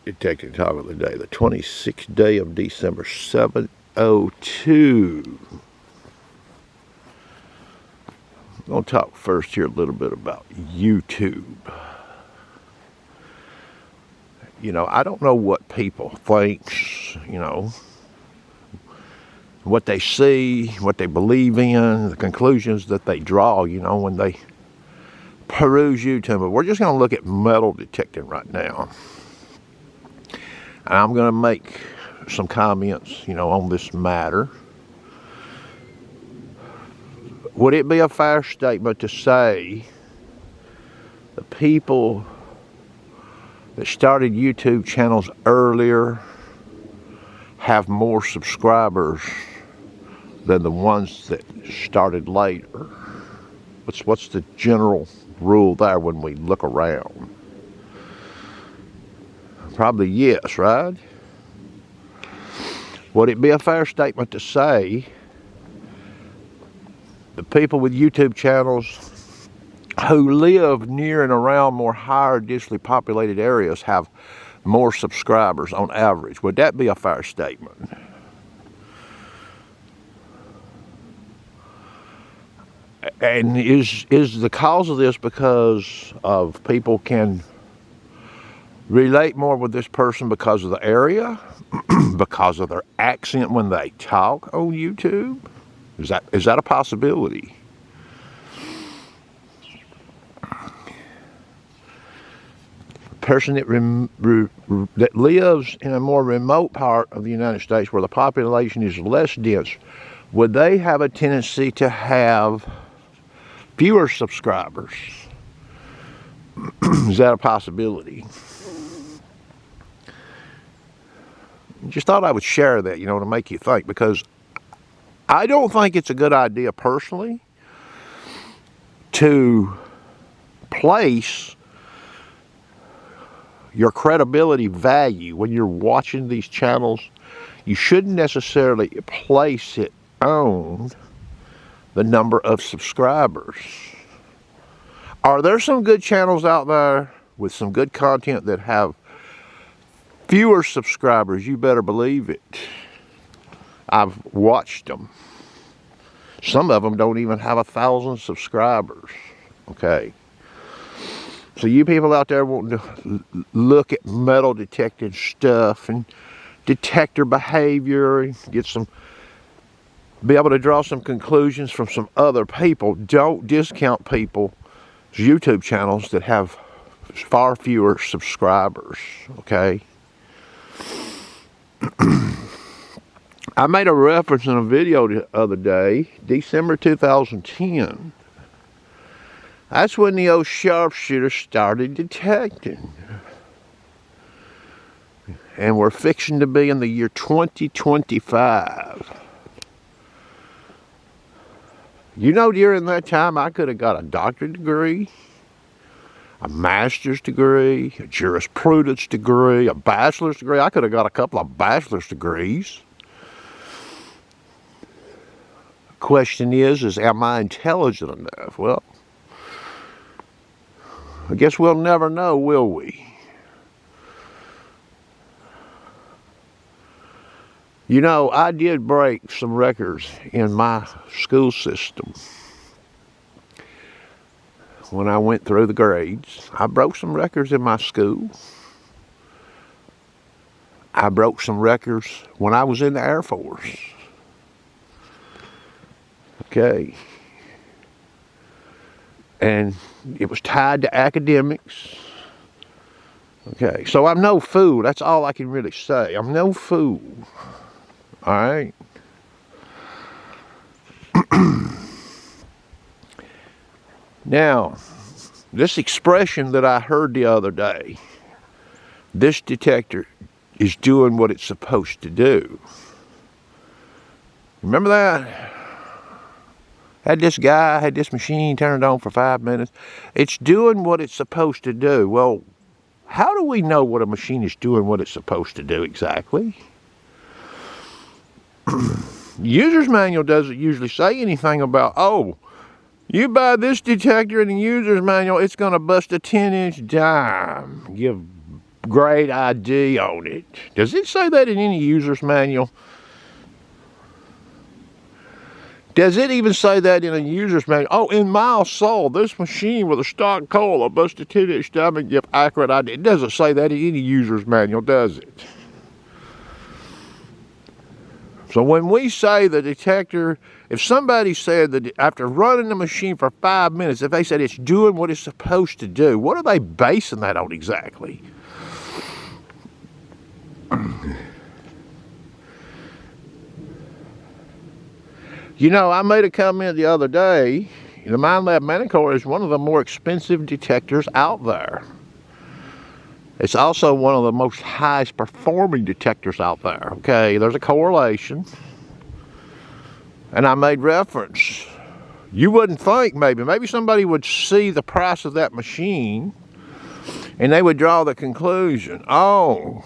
Detecting Talk of the Day, the 26th day of December, 7:02. I'm going to talk first here a little bit about YouTube. You know, I don't know what people think, you know, what they see, what they believe in, the conclusions that they draw, you know, when they peruse YouTube. But we're just going to look at metal detecting right now. And I'm going to make some comments, you know, on this matter. Would it be a fair statement to say the people that started YouTube channels earlier have more subscribers than the ones that started later? What's the general rule there when we look around? Probably yes, right? Would it be a fair statement to say the people with YouTube channels who live near and around more higher densely populated areas have more subscribers on average? Would that be a fair statement? And is the cause of this because of people can relate more with this person because of the area, because of their accent when they talk on YouTube? Is that a possibility? A person that lives in a more remote part of the United States where the population is less dense, would they have a tendency to have fewer subscribers? Is that a possibility? Just thought I would share that, you know, to make you think, because I don't think it's a good idea personally to place your credibility value when you're watching these channels. You shouldn't necessarily place it on the number of subscribers. Are there some good channels out there with some good content that have fewer subscribers? You better believe it. I've watched them. Some of them don't even have 1,000 subscribers. Okay. So you people out there wanting to look at metal detecting stuff and detector behavior and be able to draw some conclusions from some other people, don't discount people's YouTube channels that have far fewer subscribers. Okay. I made a reference in a video the other day, December 2010. That's when the old sharpshooter started detecting. And we're fixing to be in the year 2025. You know, during that time, I could have got a doctorate degree, a master's degree, a jurisprudence degree, a bachelor's degree. I could have got a couple of bachelor's degrees. The question is am I intelligent enough? Well, I guess we'll never know, will we? You know, I did break some records in my school system. When I went through the grades, I broke some records in my school. I broke some records when I was in the Air Force. Okay. And it was tied to academics. Okay, so I'm no fool. That's all I can really say. I'm no fool. All right. Now, this expression that I heard the other day, this detector is doing what it's supposed to do. Remember that? Had this machine turned on for 5 minutes. It's doing what it's supposed to do. Well, how do we know what a machine is doing what it's supposed to do exactly? User's manual doesn't usually say anything about, oh, you buy this detector in the user's manual, it's going to bust a 10-inch dime. Give grade ID on it. Does it say that in any user's manual? Does it even say that in a user's manual? Oh, in miles sold, this machine with a stock coil, a busted 10-inch diamond give accurate ID. It doesn't say that in any user's manual, does it? So when we say the detector, if somebody said that after running the machine for 5 minutes, if they said it's doing what it's supposed to do, what are they basing that on exactly? You know, I made a comment the other day, the Minelab Manicore is one of the more expensive detectors out there. It's also one of the most highest performing detectors out there, okay? There's a correlation. And I made reference. You wouldn't think maybe somebody would see the price of that machine and they would draw the conclusion, oh,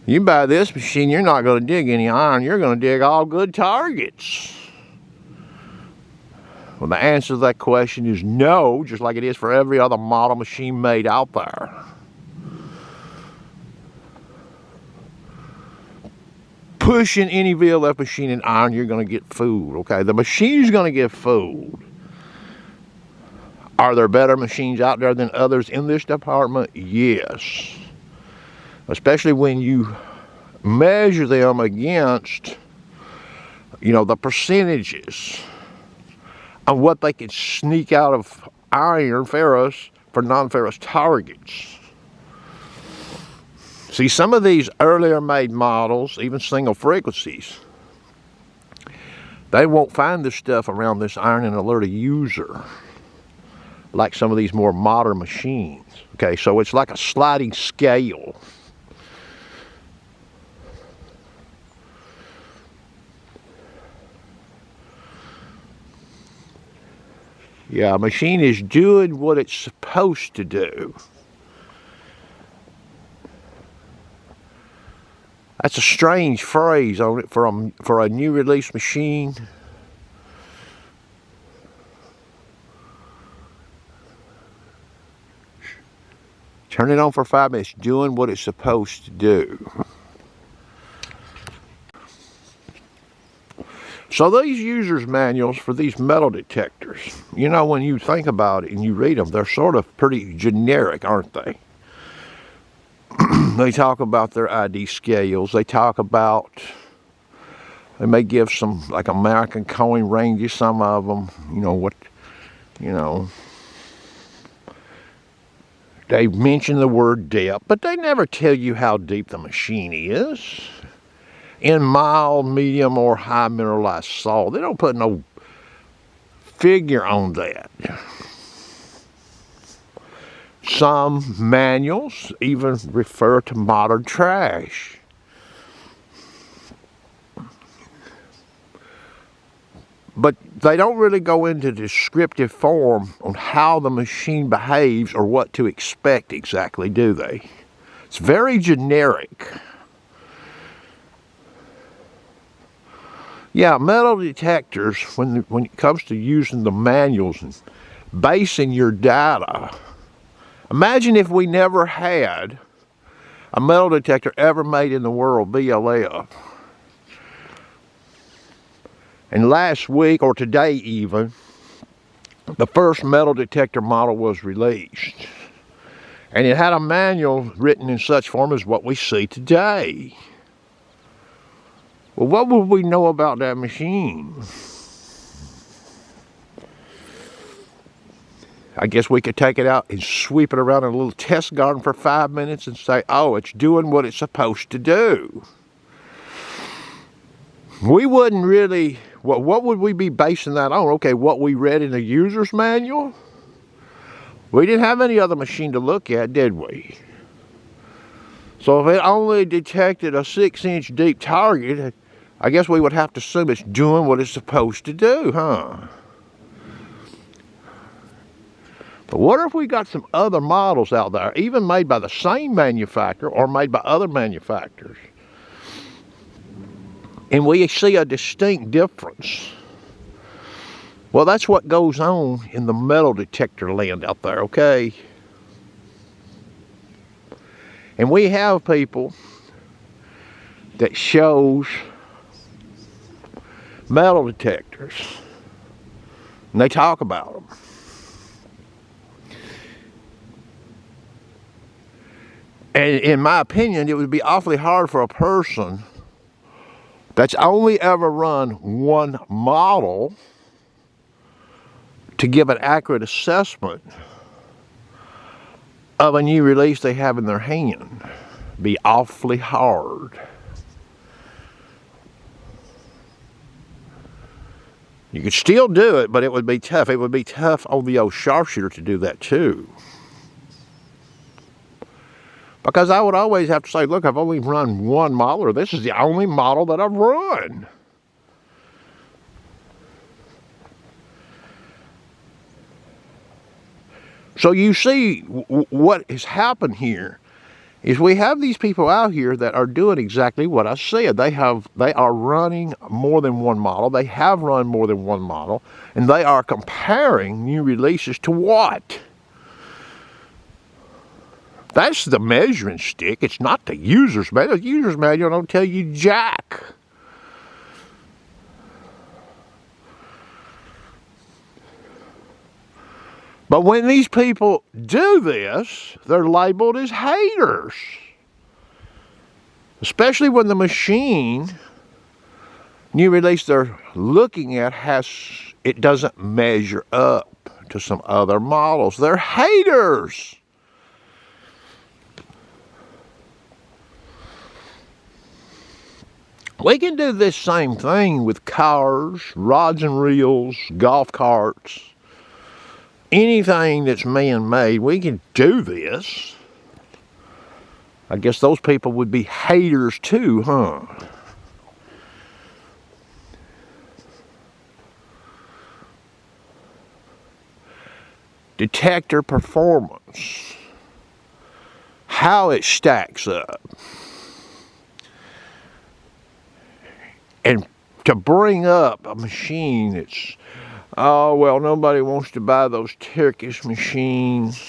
you buy this machine, you're not going to dig any iron, you're going to dig all good targets. Well, the answer to that question is no, just like it is for every other model machine made out there. Pushing any VLF machine in iron, you're going to get fooled, okay? The machine's going to get fooled. Are there better machines out there than others in this department? Yes. Especially when you measure them against, you know, the percentages on what they can sneak out of iron ferrous for non-ferrous targets. See, some of these earlier made models, even single frequencies, they won't find this stuff around this iron and alert a user like some of these more modern machines. Okay, so it's like a sliding scale. Yeah, a machine is doing what it's supposed to do. That's a strange phrase on it for a new release machine. Turn it on for 5 minutes, doing what it's supposed to do. So these users' manuals for these metal detectors, you know, when you think about it and you read them, they're sort of pretty generic, aren't they? They talk about their ID scales. They talk about, they may give some, like American coin ranges, some of them, you know, what, you know. They mention the word depth, but they never tell you how deep the machine is. In mild, medium, or high mineralized salt. They don't put no figure on that. Some manuals even refer to modern trash. But they don't really go into descriptive form on how the machine behaves or what to expect exactly, do they? It's very generic. Yeah, metal detectors, when it comes to using the manuals and basing your data, imagine if we never had a metal detector ever made in the world, VLF. And last week, or today even, the first metal detector model was released. And it had a manual written in such form as what we see today. Well, what would we know about that machine? I guess we could take it out and sweep it around in a little test garden for 5 minutes and say, oh, it's doing what it's supposed to do. We wouldn't really, what would we be basing that on? Okay, what we read in the user's manual? We didn't have any other machine to look at, did we? So if it only detected a 6-inch deep target, I guess we would have to assume it's doing what it's supposed to do, huh? But what if we got some other models out there, even made by the same manufacturer or made by other manufacturers, and we see a distinct difference? Well, that's what goes on in the metal detector land out there, okay? And we have people that shows metal detectors, and they talk about them. And in my opinion, it would be awfully hard for a person that's only ever run one model to give an accurate assessment of a new release they have in their hand. Be awfully hard. You could still do it, but it would be tough. It would be tough on the old sharpshooter to do that too. Because I would always have to say, look, I've only run one model, or this is the only model that I've run. So you see, what has happened here is we have these people out here that are doing exactly what I said. They are running more than one model. They have run more than one model, and they are comparing new releases to what? That's the measuring stick. It's not the user's manual. The user's manual don't tell you jack. But when these people do this, they're labeled as haters. Especially when the machine, new release they're looking at, it doesn't measure up to some other models. They're haters. We can do this same thing with cars, rods and reels, golf carts, anything that's man-made. We can do this. I guess those people would be haters too, huh? Detector performance. How it stacks up. And to bring up a machine that's, oh, well, nobody wants to buy those Turkish machines.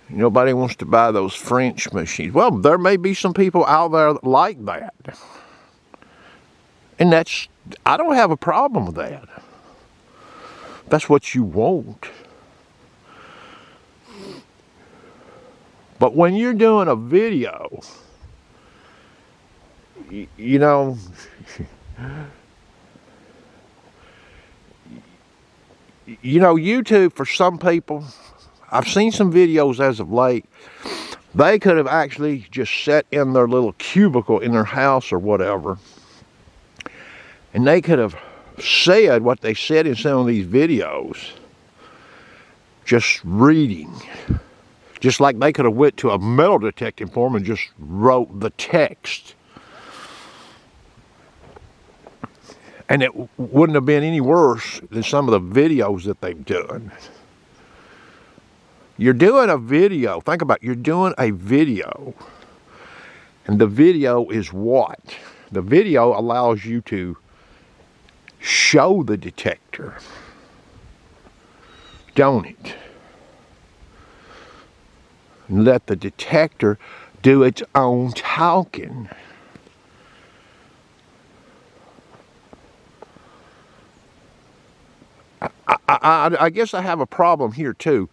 Nobody wants to buy those French machines. Well, there may be some people out there that like that. And I don't have a problem with that. That's what you want. But when you're doing a video, you know, YouTube, for some people, I've seen some videos as of late, they could have actually just sat in their little cubicle in their house or whatever, and they could have said what they said in some of these videos, just reading. Just like they could have went to a metal detecting forum and just wrote the text. And it wouldn't have been any worse than some of the videos that they've done. You're doing a video. Think about it. You're doing a video. And the video is what? The video allows you to show the detector. Don't it? And let the detector do its own talking. I guess I have a problem here too.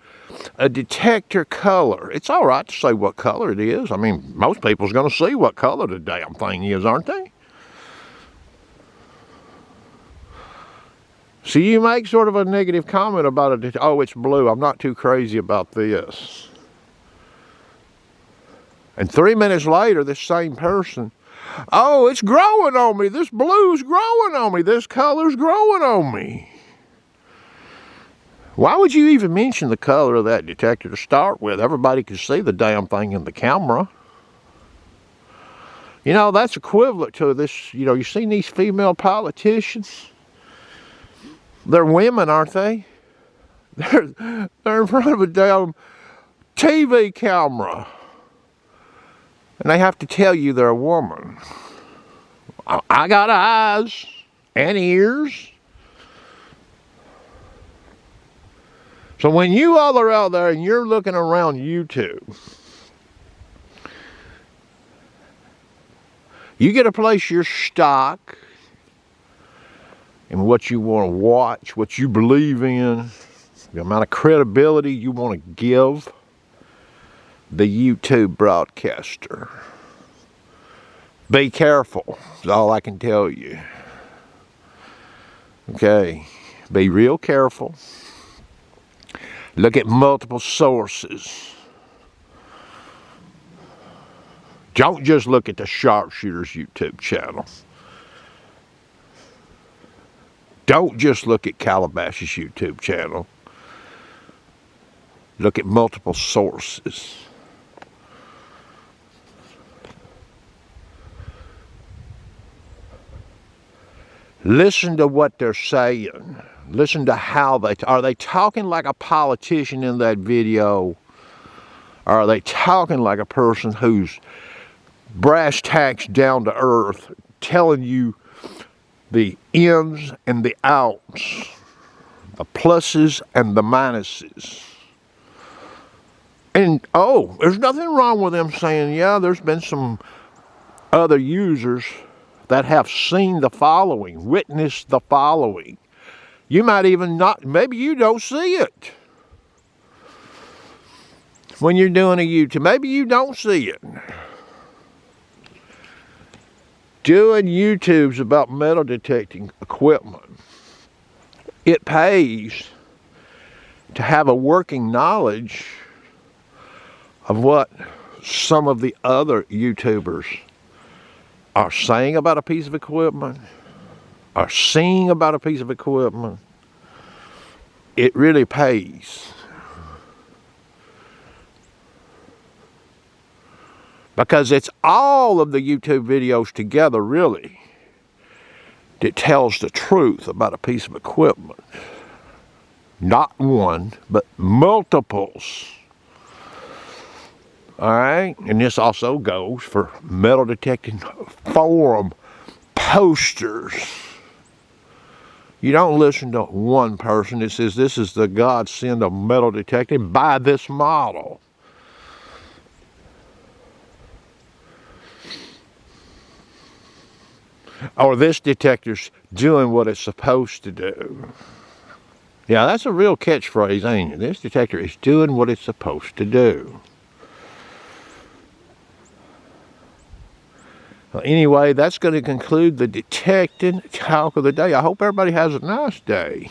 A detector color. It's all right to say what color it is. I mean, most people's going to see what color the damn thing is, aren't they? So you make sort of a negative comment about it. Oh, it's blue. I'm not too crazy about this. And 3 minutes later, this same person, oh, it's growing on me. This blue's growing on me. This color's growing on me. Why would you even mention the color of that detector to start with? Everybody can see the damn thing in the camera. You know, that's equivalent to this, you know, you seen these female politicians? They're women, aren't they? They're in front of a damn TV camera. And they have to tell you they're a woman. I got eyes and ears. So when you all are out there and you're looking around YouTube You get to place your stock in what you want to watch, what you believe in, the amount of credibility you want to give the YouTube broadcaster. Be careful, is all I can tell you. Okay, be real careful. Look at multiple sources. Don't just look at the Sharpshooters YouTube channel. Don't just look at Calabash's YouTube channel. Look at multiple sources. Listen to what they're saying. Listen to how are they talking like a politician in that video? Or are they talking like a person who's brass tacks, down to earth, telling you the ins and the outs, the pluses and the minuses? And there's nothing wrong with them saying, yeah, there's been some other users that have seen the following, witnessed the following. You might even not, maybe you don't see it when you're doing a YouTube. Maybe you don't see it. Doing YouTube's about metal detecting equipment. It pays to have a working knowledge of what some of the other YouTubers are saying about a piece of equipment, are seeing about a piece of equipment. It really pays. Because it's all of the YouTube videos together, really, that tells the truth about a piece of equipment. Not one, but multiples. All right? And this also goes for metal detecting forum posters. You don't listen to one person that says, this is the godsend of metal detecting. Buy this model. Or this detector's doing what it's supposed to do. Yeah, that's a real catchphrase, ain't it? This detector is doing what it's supposed to do. Well, anyway, that's going to conclude the detecting talk of the day. I hope everybody has a nice day.